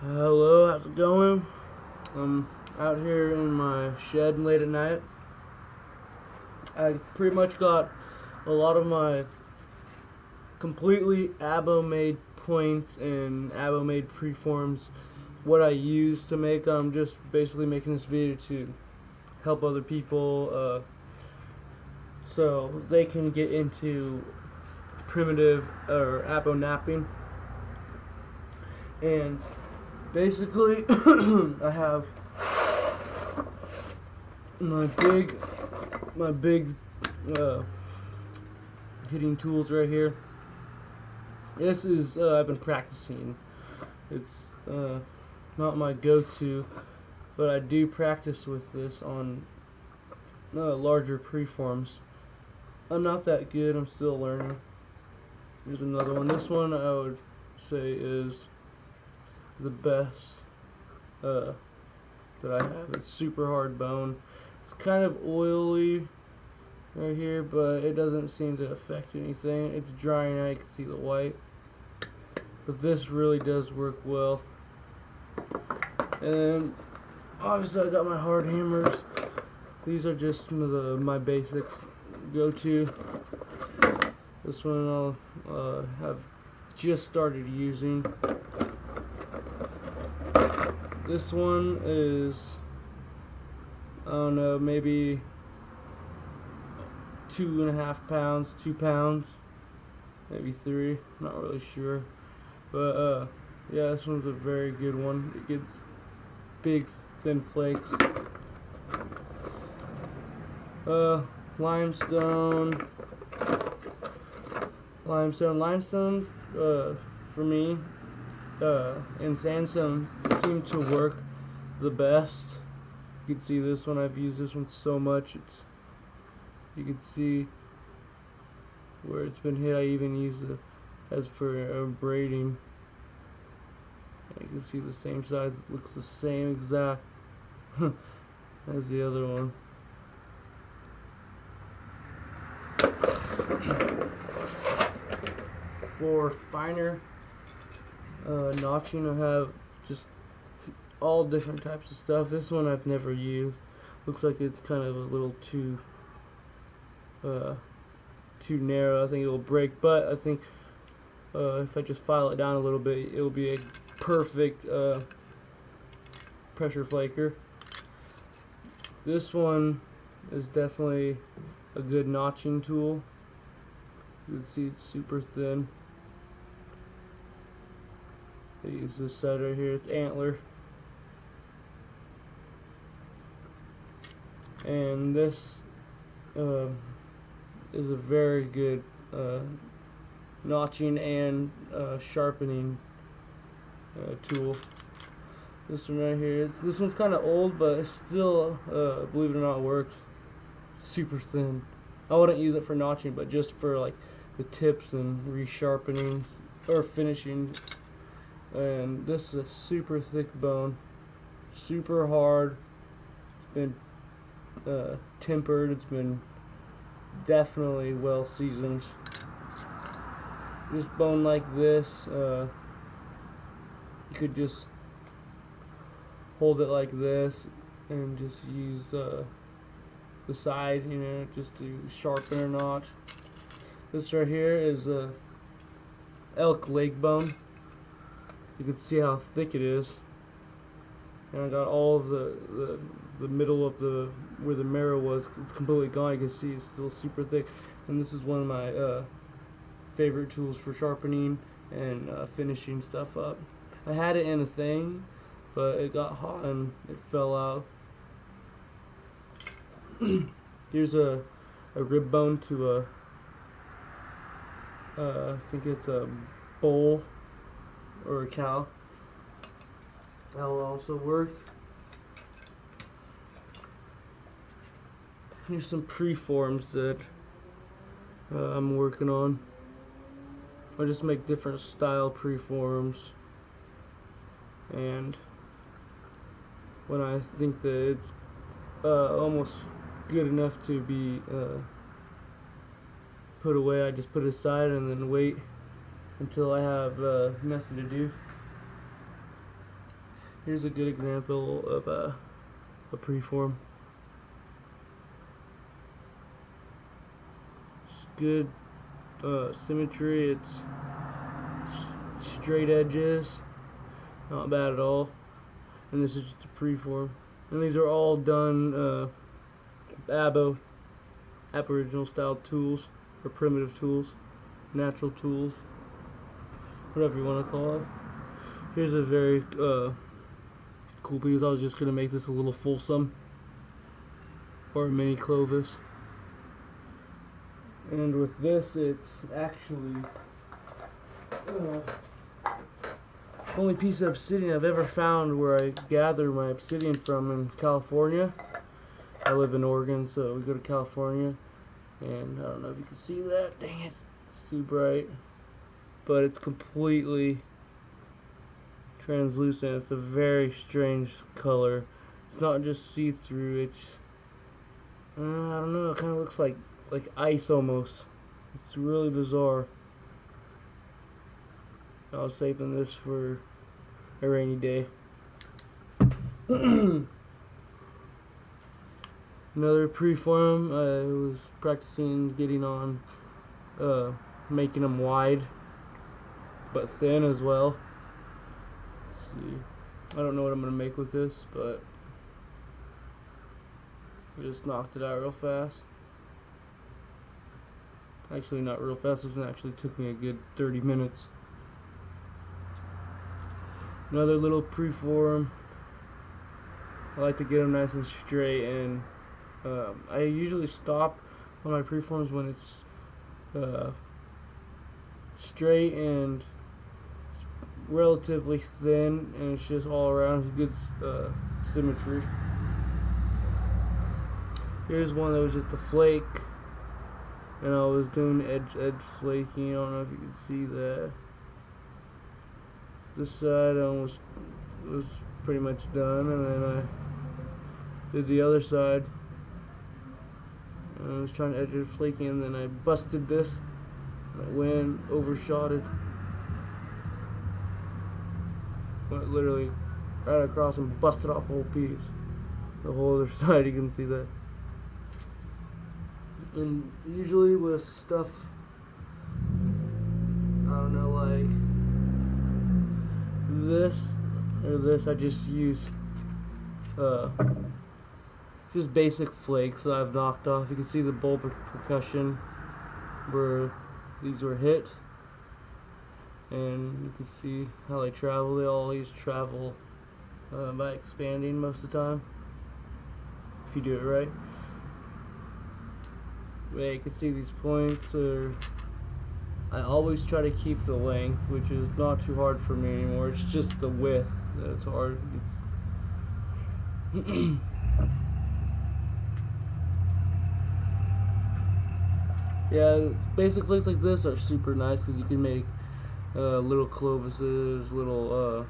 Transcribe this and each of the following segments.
Hello, how's it going? I'm out here in my shed late at night. I pretty much got a lot of my completely Abo made points and Abo made preforms. What I use to make them, just basically making this video to help other people so they can get into primitive or Abo napping. And basically, I have my big hitting tools right here. This is I've been practicing. It's not my go-to, but I do practice with this on larger preforms. I'm not that good. I'm still learning. Here's another one. This one I would say is the best that I have. It's super hard bone. It's kind of oily right here, but it doesn't seem to affect anything. It's drying out, you can see the white. But this really does work well. And obviously I got my hard hammers. These are just my basics go-to. This one I'll have just started using. This one is, I don't know, maybe 2.5 pounds, 2 pounds, maybe 3, I'm not really sure. But yeah, this one's a very good one. It gets big, thin flakes. Limestone for me and sandstone seem to work the best. You can see this one, I've used this one so much. You can see where it's been hit. I even use it as for braiding. You can see the same size. It looks the same exact as the other one. For finer notching, I have just all different types of stuff. This one I've never used. Looks like it's kind of a little too narrow. I think it will break, but I think if I just file it down a little bit, it will be a perfect pressure flaker. This one is definitely a good notching tool. You can see it's super thin. I use this side right here. It's antler. And this is a very good notching and sharpening tool. This one right here. This one's kind of old, but it still, believe it or not, works. Super thin. I wouldn't use it for notching, but just for like the tips and resharpening or finishing. And this is a super thick bone, super hard. It's been tempered. It's been definitely well seasoned. This bone like this, you could just hold it like this and just use the side, just to sharpen or notch. This right here is a elk leg bone. You can see how thick it is. And I got all of the middle of where the marrow was. It's completely gone. You can see it's still super thick. And this is one of my favorite tools for sharpening and finishing stuff up. I had it in a thing, but it got hot and it fell out. Here's a rib bone to I think it's a bull or a cow. That'll also work. Here's some preforms that I'm working on. I just make different style preforms, and when I think that it's almost good enough to be put away, I just put it aside and then wait until I have nothing to do. Here's a good example of a preform. It's good symmetry. It's straight edges, not bad at all. And this is just a preform. And these are all done Aboriginal style tools, or primitive tools, natural tools, whatever you want to call it. Here's a very cool piece. I was just going to make this a little fulsome, or a mini Clovis. And with this, it's actually the only piece of obsidian I've ever found where I gather my obsidian from in California. I live in Oregon, so we go to California, and I don't know if you can see that. Dang it, it's too bright. But it's completely translucent. It's a very strange color. It's not just see-through. It's I don't know. It kind of looks like ice almost. It's really bizarre. I was saving this for a rainy day. Another preform. I was practicing getting on, making them wide, but thin as well. Let's see, I don't know what I'm gonna make with this, but I just knocked it out real fast. Actually, not real fast. This one actually took me a good 30 minutes. Another little preform. I like to get them nice and straight, and I usually stop on my preforms when it's straight and it's relatively thin, and it's just all around good symmetry. Here's one that was just a flake, and I was doing edge flaking. I don't know if you can see that. This side almost was pretty much done, and then I did the other side. I was trying to edge flaking, and then I busted this. I went overshotted. Went literally right across and busted off the whole piece. The whole other side, you can see that. And usually with stuff, I don't know, like this or this, I just use just basic flakes that I've knocked off. You can see the bulb percussion where these were hit, and you can see how they travel. They always travel by expanding most of the time, if you do it right. Yeah, you can see these points I always try to keep the length, which is not too hard for me anymore. It's just the width that's hard. Yeah, basic flakes like this are super nice because you can make little Clovises, little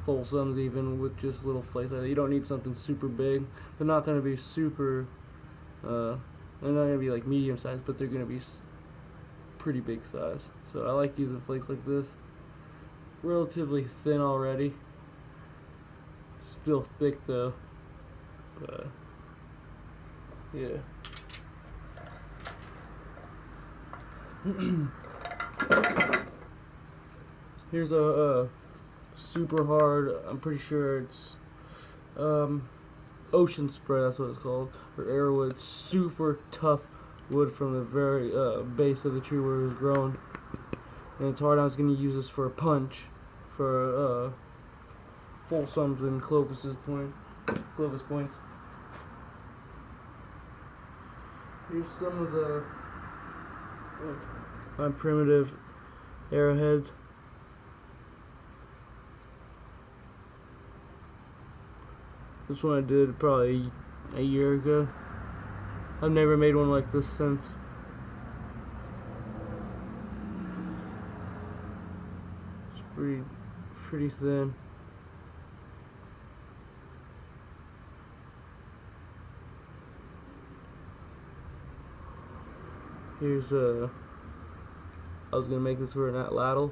fulsums even with just little flakes like that. You don't need something super big. They're not going to be super, they're not going to be like medium size, but they're going to be pretty big size. So I like using flakes like this. Relatively thin already. Still thick though. But yeah. Here's a super hard, I'm pretty sure it's ocean spray, that's what it's called, or airwood. Super tough wood from the very base of the tree where it was grown, and it's hard. I was going to use this for a punch for fulsums and Clovis points. Here's some of my primitive arrowheads. This one I did probably a year ago. I've never made one like this since. It's pretty thin. Here's I was gonna make this for an atlatl.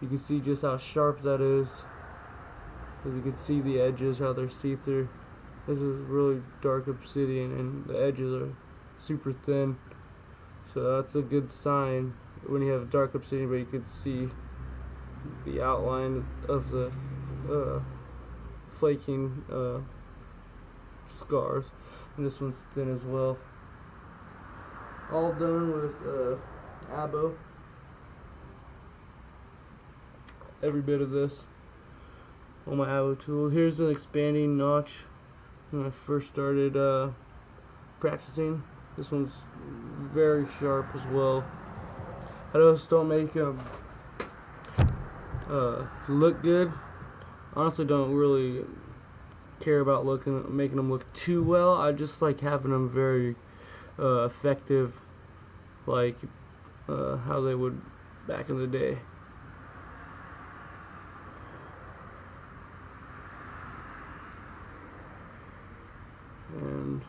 You can see just how sharp that is. As you can see the edges, how they're see-through. This is really dark obsidian and the edges are super thin. So that's a good sign when you have dark obsidian, but you can see the outline of the flaking scars. And this one's thin as well. All done with Abo. Every bit of this on my Abo tool. Here's an expanding notch when I first started practicing. This one's very sharp as well. I just don't make them look good. Honestly, don't really care about making them look too well. I just like having them very effective, like how they would back in the day. And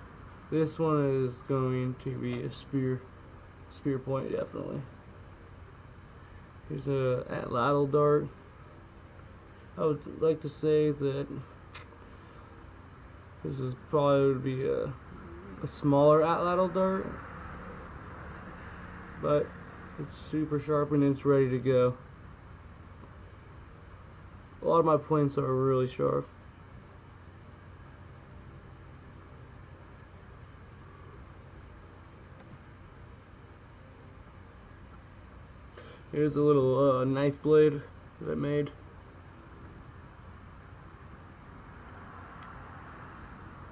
this one is going to be a spear point, definitely. Here's a atlatl dart. I would like to say that this is probably would be a smaller atlatl dart, but it's super sharp and it's ready to go. A lot of my points are really sharp. Here's a little knife blade that I made.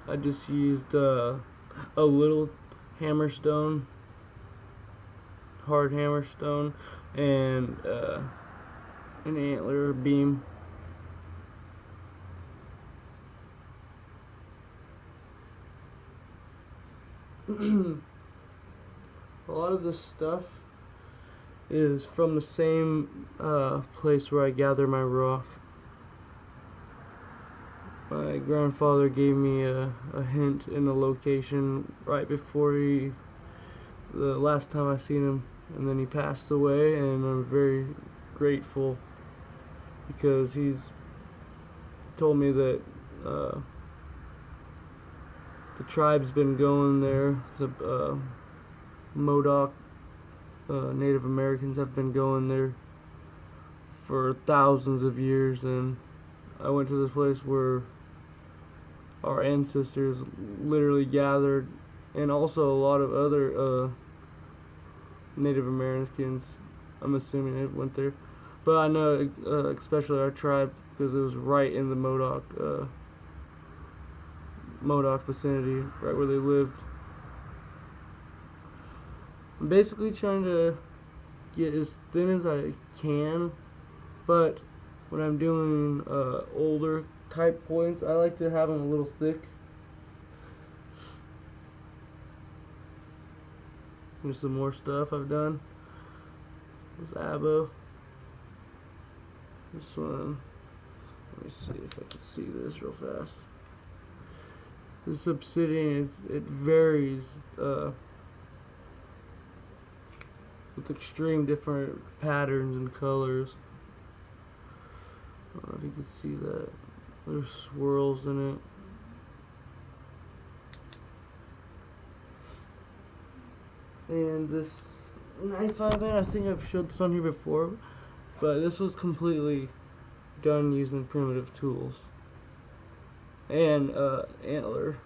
I just used a little hammerstone, hard hammerstone, and an antler beam. A lot of this stuff is from the same place where I gather my rock. My grandfather gave me a hint in the location right before the last time I seen him, and then he passed away, and I'm very grateful because he's told me that the tribe's been going there. The Modoc Native Americans have been going there for thousands of years, and I went to this place where our ancestors literally gathered, and also a lot of other Native Americans, I'm assuming it went there, but I know especially our tribe because it was right in the Modoc vicinity, right where they lived. I'm basically trying to get as thin as I can, but when I'm doing older type points, I like to have them a little thick. Here's some more stuff I've done. This Abo. This one, let me see if I can see this real fast. This obsidian, it varies with extreme different patterns and colors. I don't know if you can see that. There's swirls in it. And this knife I made, I think I've showed this on here before, but this was completely done using primitive tools. And antler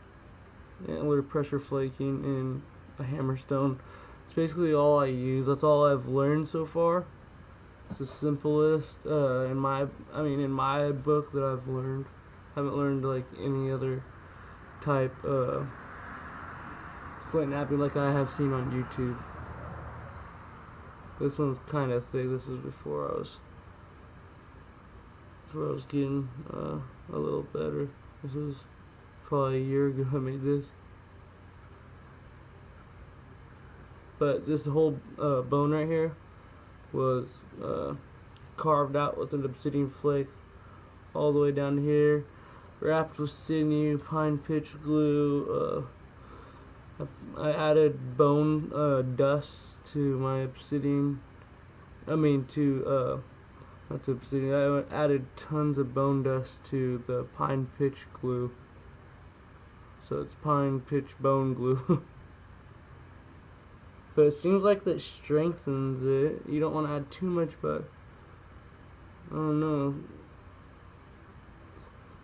pressure flaking and a hammerstone. It's basically all I use. That's all I've learned so far. It's the simplest in my book that I've learned. I haven't learned like any other type flint knapping like I have seen on YouTube. This one's kind of thick. This is before I was getting a little better. This was probably a year ago I made this. But this whole bone right here was carved out with an obsidian flake all the way down here, wrapped with sinew, pine pitch glue. I added bone dust to my obsidian. To Not to obsidian. I added tons of bone dust to the pine pitch glue. So it's pine pitch bone glue. But it seems like that strengthens it. You don't want to add too much, but I don't know.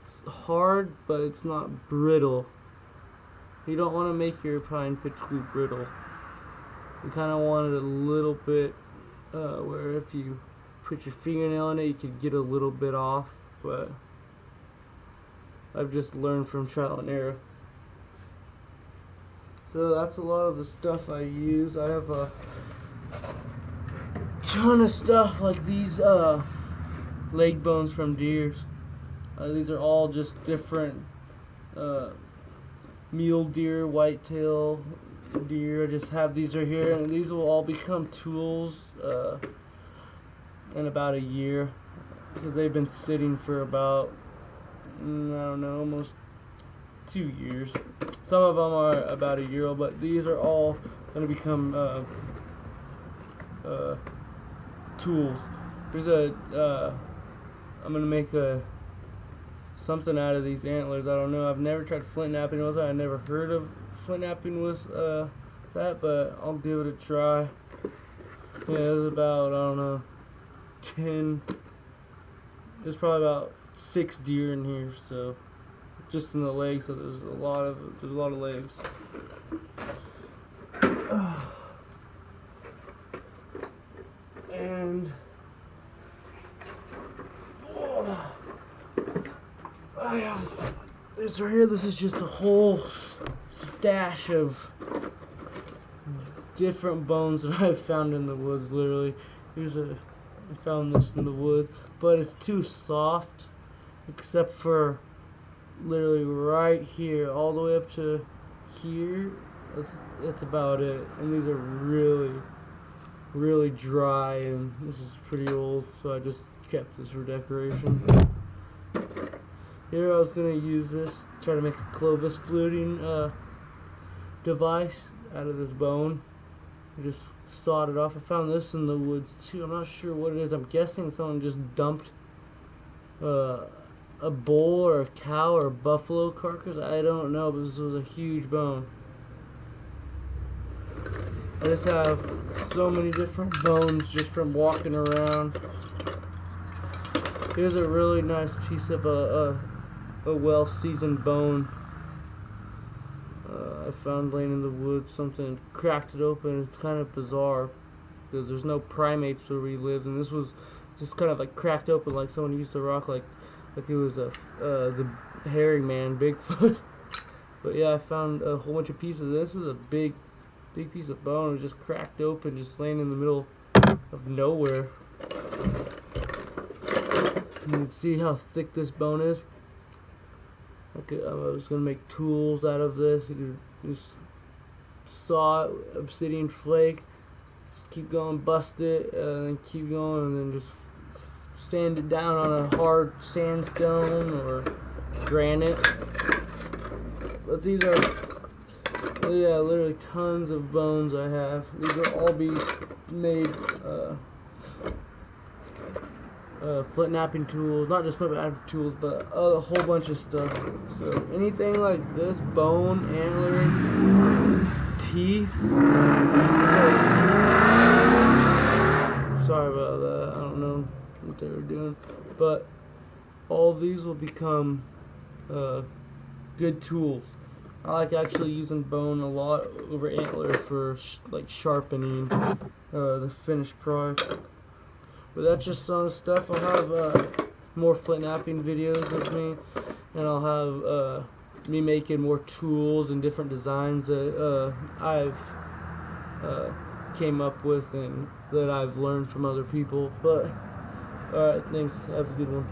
It's hard, but it's not brittle. You don't want to make your pine pitch glue brittle. You kind of want it a little bit where if you put your fingernail in it, you could get a little bit off, but I've just learned from trial and error. So that's a lot of the stuff I use. I have a ton of stuff like these leg bones from deers. These are all just different mule deer, whitetail deer. I just have these right here, and these will all become tools in about a year, because they've been sitting for about, I don't know, almost 2 years. Some of them are about a year old, but these are all going to become tools. There's I'm going to make something out of these antlers. I don't know. I've never tried flint knapping with it. I never heard of flint knapping with that, but I'll give it a try. Yeah, there's about, I don't know, 10. There's probably about 6 deer in here, so just in the legs. So there's a lot of legs. And I have this right here. This is just a whole stash of different bones that I've found in the woods. Literally, I found this in the woods, but it's too soft, except for literally right here, all the way up to here. That's about it. And these are really, really dry, and this is pretty old, so I just kept this for decoration. Here I was gonna use this, try to make a Clovis fluting device out of this bone. I just sawed it off. I found this in the woods too. I'm not sure what it is. I'm guessing someone just dumped a bull or a cow or a buffalo carcass. I don't know, but this was a huge bone. I just have so many different bones just from walking around. Here's a really nice piece of a well-seasoned bone. I found laying in the woods. Something cracked it open. It's kind of bizarre because there's no primates where we live, and this was just kind of like cracked open, like someone used to rock, like it was the hairy man, Bigfoot. But yeah, I found a whole bunch of pieces. This is a big piece of bone. It was just cracked open, just laying in the middle of nowhere. You can see how thick this bone is. I was gonna make tools out of this. You could just saw it, obsidian flake, just keep going, bust it, and then keep going, and then just sand it down on a hard sandstone or granite. But these are, yeah, literally tons of bones I have. These will all be made flint knapping tools, not just flint knapping tools, but a whole bunch of stuff. So anything like this, bone, antler, teeth. Sorry about that. I don't know what they were doing, but all of these will become good tools. I like actually using bone a lot over antler for like sharpening the finished product. But that's just some stuff. I'll have more flint knapping videos with me, and I'll have me making more tools and different designs that I've came up with and that I've learned from other people. But alright, thanks. Have a good one.